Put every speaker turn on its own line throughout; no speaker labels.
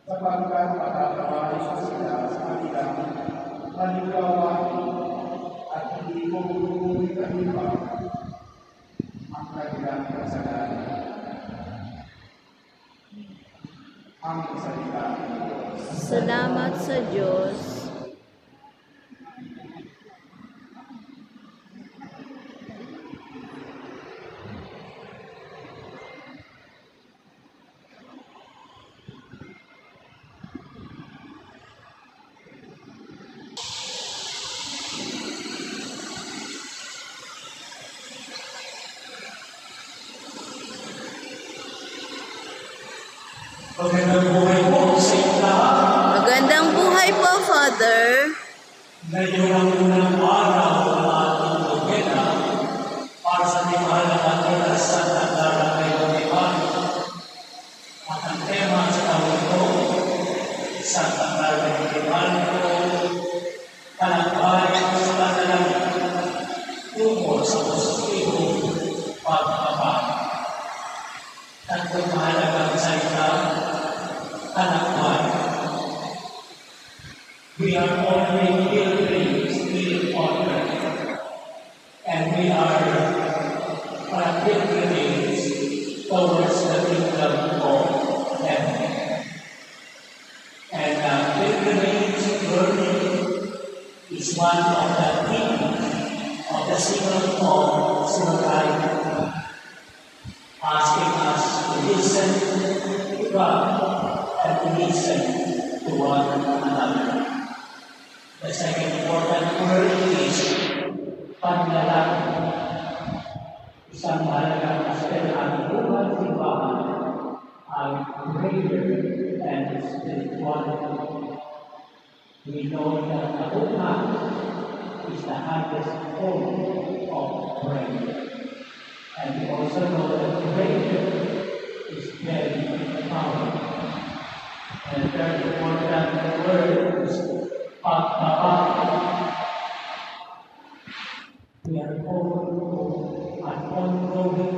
sapagkat patatawarin sila sa kanilang manigawain at hindi mo bubuli kanilang ang kanilang kasalanan. Ang salita ng Diyos.
Salamat sa Diyos.
Magandang buhay po sa inyo lahat.
Magandang buhay po, Father.
Ngayon ang unang araw ng ating Lugena para sa timahal ng ating rasal at darang ngayon ni Mario. At ang tema sa taon ito, Santa Clara de Mario, talakay sa kanilang tungo sa positibo pagkakabay. Tatlong mahalagang salita, talakay. We are honoring pilgrims in honor, and we are pilgrims towards the kingdom of heaven. And pilgrimage journey is one of the themes of the Synod of Sinodal, asking us to listen to God and to listen to one another. The second important word is panlalangin. Isang mahalagang aspeto ng buhay simbahan ay prayer and spirituality. We know that the Umat is the highest form of prayer. And we also know that prayer is very powerful. And the third important word is pagkakabay. We are called to an ongoing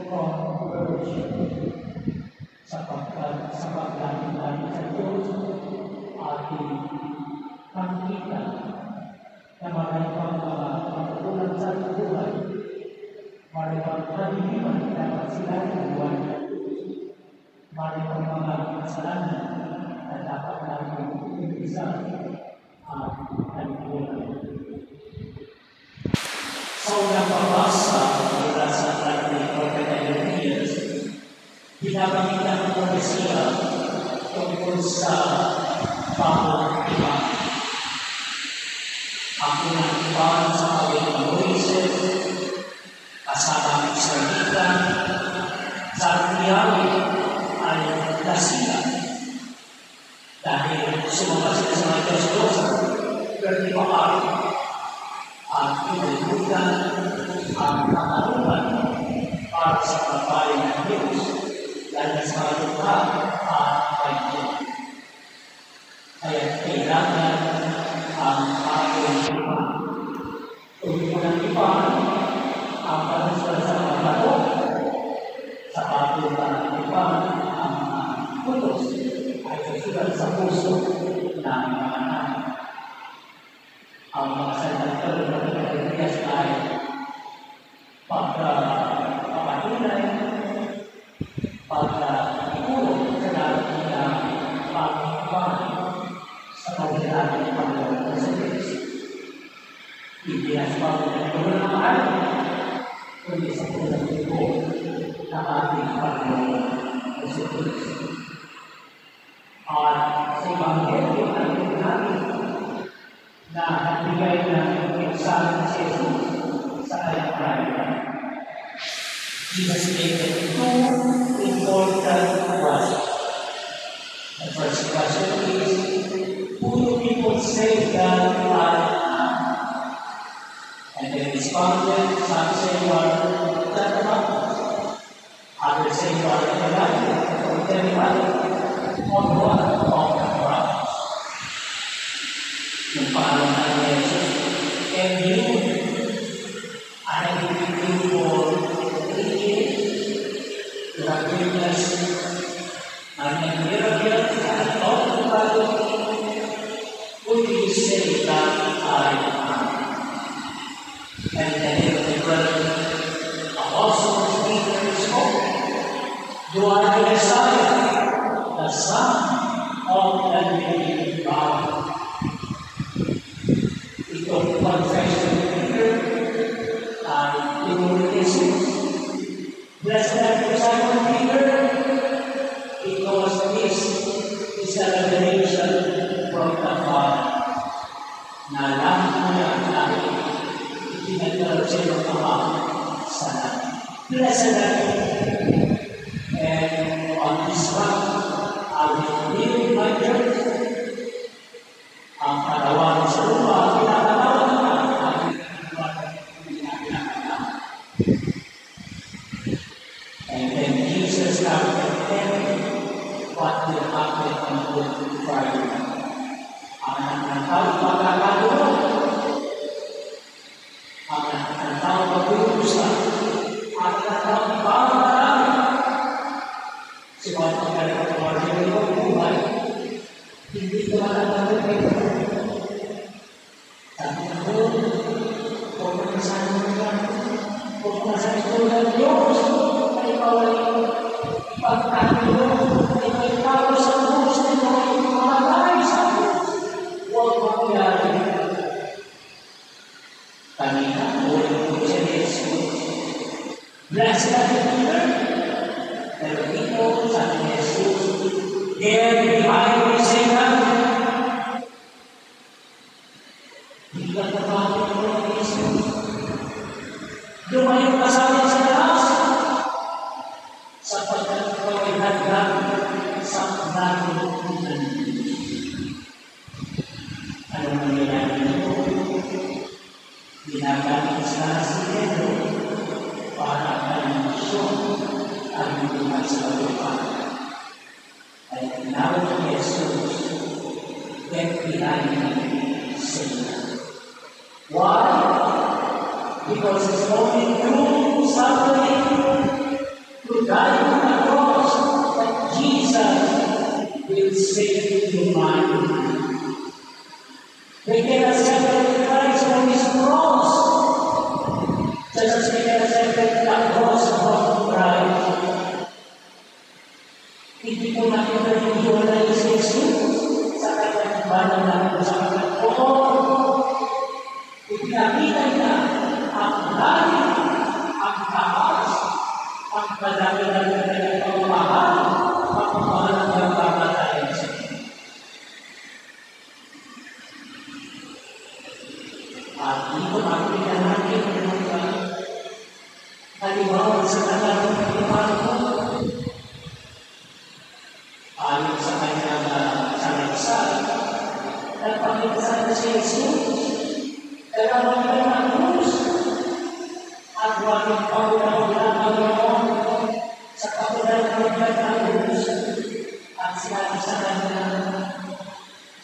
conversion sapagkat sa paglalakbay sa Diyos ating nakikita na maraming mga pagkukulang sa buhay, maraming kalimitan dapat sila ng buhay ng Diyos, maraming mga kasalanan na dapat natin umpisa at kalimutan. Sa unang pabasa mula sa ating Propeta Jeremias, binabanggit ang propesiya tungkol sa bagong tipan. Ang unang tipan sa kawin ng Moises, kasama ang Israelita, sa Tiyawi ay nasila. Dahil sumama sila sa mga Diyos-Diyos, pero di maaari ang pinalimutan ang katarungan para sa kabayan ng Diyos dahil sa mga lupa at kayo. Kaya kailangan ang bagong tipan. Kung unang tipan, ang panuslan sa mga bato, sa bagong tipan, ang putos ay susulat sa puso ng mga anak. Ang mga salitang ng Pilipinas ay pagpapatunay, pagkakulong sa natin ng pagpapahan sa kabilaan ng Panginoon sa Diyos. Hindi na sa pagpapatunay ng mahal, kundi sa pulang ito ng ating Panginoon sa Diyos. At sa Ebanghelyo natin na nagbigay ng mensahe si Jesus sa kanyang pahayag. Jesus stated two important questions. The first question is, who do people say that I am? And they responded, some say you are John the Baptist, others say you are Elijah, or Jeremiah, or one of the prophets. Yung pangalaman ni Jesus, and you, I have been with you for 3 years. You have witnessed many miracles and would you say that I am? And then the brother Apostle Peter spoke, "You are the Messiah, the Son of the living God." Ito confession of Peter ay tinuro ni Jesus. Blessed are you, Simon Peter, because this is a revelation from the Father. Nalaman mo na namin itinagdalo sa iyong Ama sa namin. Blessed are you. And on this one, I will build my church. Ang kalawan sa lupa, pinakalawan na ang pinakalawan. And then Jesus started telling what will happen on Good Friday. Ang nagkakal pagkakaluan, ang nagkakal pag-uusan, ang nagkakal pagkakaluan. Sebab pagkakaluan keluarga itu buhay, hindi ko malalaman ito. Tapi ako, kung pagkasahan mo lang, kung pagkasahan mo lang Diyos, ay ikaw ay ipagkakaluan, ay ikaw sa Diyos, ay ikaw ay mamalay sa Diyos. Huwag mangyari. Kanina, ulit ko siya ni Jesus. Blessed are you, Peter. Pero dito, sabi ni Jesus, "There behind me, Satan." Hindi ka napapit mo ng Jesus. Lumayo ka sa akin sa taas, sapagkat ikaw ay hagdan sa nagugutan. Ano nangyayari nito? Ginagamit sa si Pedro para ang misyon ang hubungan sa lupa. Ay tinawag ni Jesus, "Get behind me, Satan." Why? Because it's only through suffering, through dying on the cross, that Jesus will save humanity. They cannot separate Christ from His cross, just as they cannot separate the cross from Christ. Hindi po natin nag-iwalay si Jesus sa kanyang banal na sa kanyang poor. Ipinakita niya ang lalim, ang taas, ang padami ng kanyang pagmamahal, ang pagmamahal ng pagmamatayan sa Diyos. At dito makikita natin ang halimbawa sa kanyang pagmamahal. Ayon sa kanyang salaysay, nagpakita na si Jesus, kailangan niya ng krus, at walang pagkakaroon ng Panginoon sa kapag-alagyan ng krus, at sinabi sa kanya,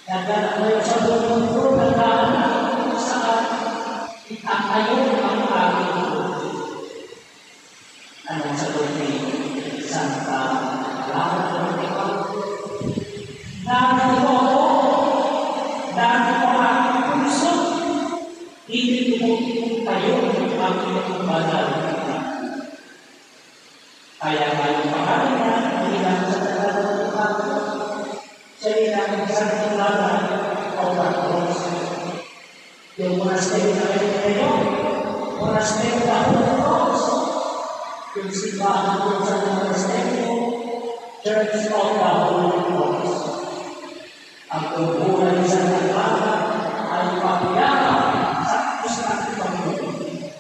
nagdala kayo sa buong mundo, nagdala kung saan itakayo ang aking krus. Anong sagot ni Santa Clara ng Ikaw? Nandito ako, nandito ang aking puso, hindi tumutulong kayo ng aking banal. Kaya ngayong pangalan niya, hindi lang sa talagang lupa, siya rin sa talagang o Patros. Yung monastery na kayo, monastery na Patros, yung simbahan ko sa monastery, Church of the Holy Cross. Ang pagbuhay sa talagang ay papiyama sa Kristang Panginoon.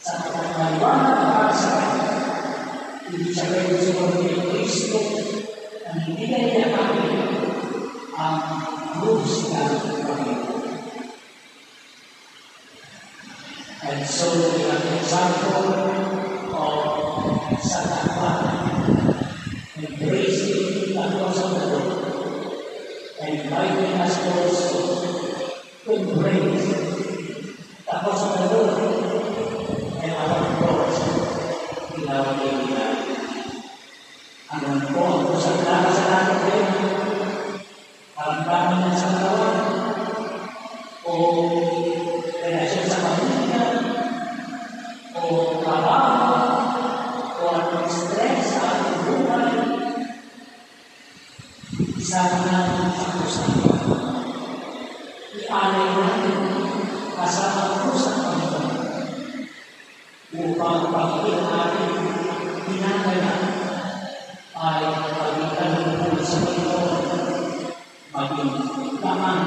Sa pagkakaliwanag para sa kanya, hindi siya kayo siguro ni Kristo na hindi na niya kami ang krus ng Panginoon. And so, we have an example of Santa Clara embracing the cross of the Lord and inviting us also to embrace the cross of the Lord and our cross in our daily life. Ang po ang kusang sa natin para Isama natin sa krus ng Panginoon. Ialay natin kasama ang krus ng Panginoon upang pagiging natin pinangalan ay pagiging sa Panginoon maging laman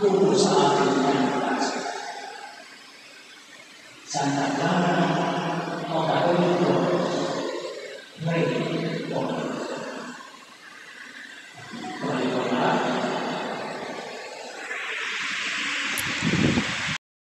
tungkol sa ating kalikasan. Santa Clara o Katoliko, pray.